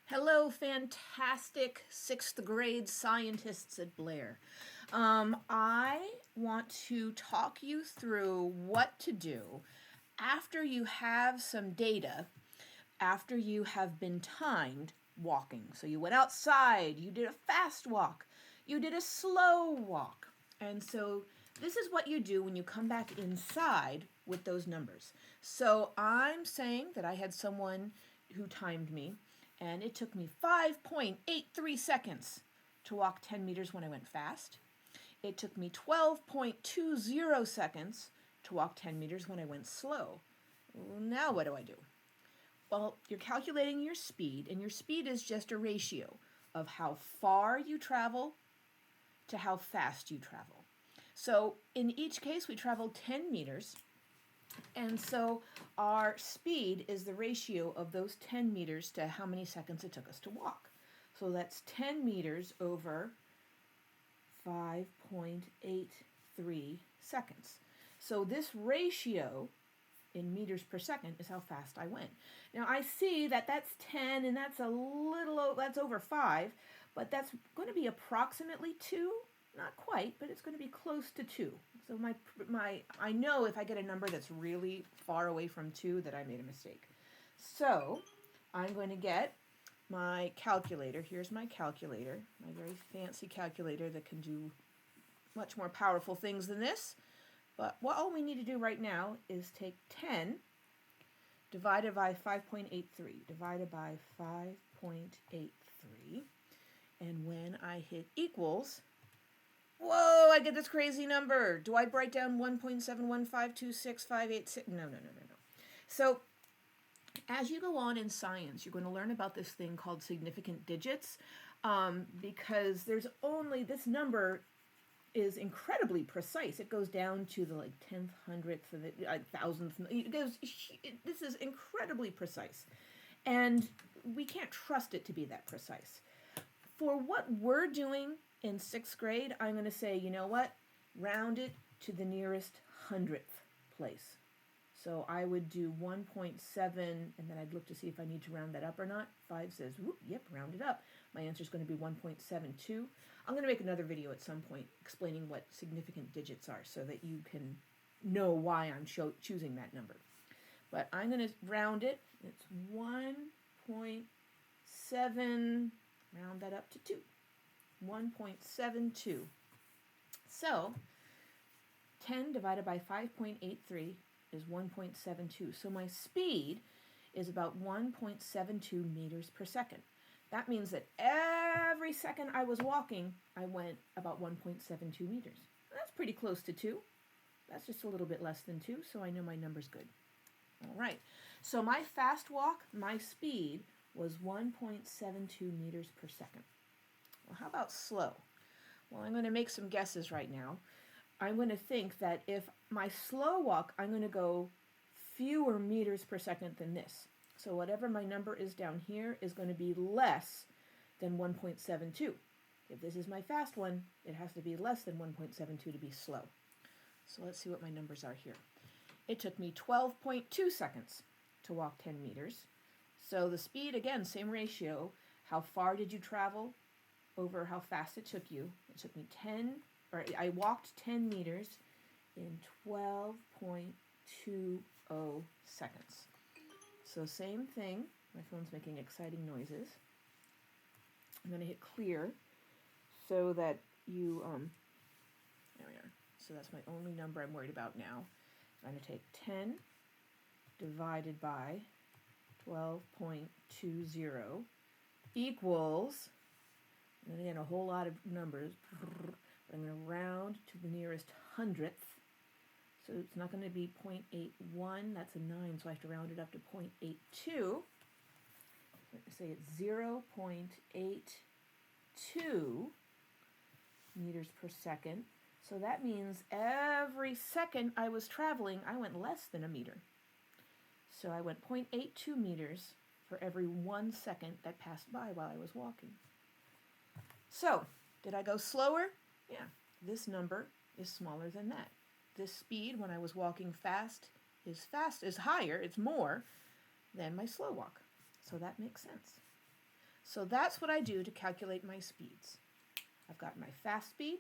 Hello, fantastic sixth grade scientists at Blair. I want to talk you through what to do after you have some data, after you have been timed walking. So you went outside, you did a fast walk, you did a slow walk. And so this is what you do when you come back inside with those numbers. So I'm saying that I had someone who timed me, and it took me 5.83 seconds to walk 10 meters when I went fast. It took me 12.20 seconds to walk 10 meters when I went slow. Now what do I do? Well, you're calculating your speed, and your speed is just a ratio of how far you travel to how fast you travel. So in each case, we traveled 10 meters, and so our speed is the ratio of those 10 meters to how many seconds it took us to walk. So that's 10 meters over 5.83 seconds. So this ratio in meters per second is how fast I went. Now I see that that's 10 and that's that's over 5, but that's going to be approximately 2. Not quite, but it's going to be close to 2. So I know if I get a number that's really far away from 2 that I made a mistake. So I'm going to get my calculator. Here's my calculator, my very fancy calculator that can do much more powerful things than this. But all we need to do right now is take 10 divided by 5.83, divided by 5.83, and when I hit equals, whoa, I get this crazy number. Do I write down 1.7152658? No. So as you go on in science, you're going to learn about this thing called significant digits, because there's only, this number is incredibly precise. It goes down to the tenth, hundredth, and thousandth. This is incredibly precise, and we can't trust it to be that precise. For what we're doing in sixth grade, I'm going to say, you know what? Round it to the nearest hundredth place. So I would do 1.7, and then I'd look to see if I need to round that up or not. 5 says, whoop, yep, round it up. My answer is going to be 1.72. I'm going to make another video at some point explaining what significant digits are so that you can know why I'm choosing that number. But I'm going to round it. It's 1.7, round that up to 2. 1.72. So 10 divided by 5.83 is 1.72. So my speed is about 1.72 meters per second. That means that every second I was walking, I went about 1.72 meters. That's pretty close to 2. That's just a little bit less than 2, so I know my number's good. All right, so my fast walk, my speed was 1.72 meters per second. Well, how about slow? Well, I'm going to make some guesses right now. I'm going to think that if my slow walk, I'm going to go fewer meters per second than this. So whatever my number is down here is going to be less than 1.72. If this is my fast one, it has to be less than 1.72 to be slow. So let's see what my numbers are here. It took me 12.2 seconds to walk 10 meters. So the speed, again, same ratio. How far did you travel over how fast it took you? It took me I walked 10 meters in 12.20 seconds. So same thing. My phone's making exciting noises. I'm going to hit clear so that you, there we are. So that's my only number I'm worried about now. I'm going to take 10 divided by 12.20 equals, and again, a whole lot of numbers, but I'm going to round to the nearest hundredth. So it's not going to be 0.81, that's a 9, so I have to round it up to 0.82. Let's say it's 0.82 meters per second. So that means every second I was traveling, I went less than a meter. So I went 0.82 meters for every 1 second that passed by while I was walking. So, did I go slower? Yeah, this number is smaller than that. This speed when I was walking fast is higher, it's more than my slow walk. So that makes sense. So that's what I do to calculate my speeds. I've got my fast speed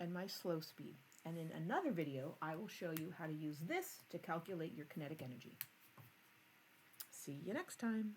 and my slow speed. And in another video, I will show you how to use this to calculate your kinetic energy. See you next time.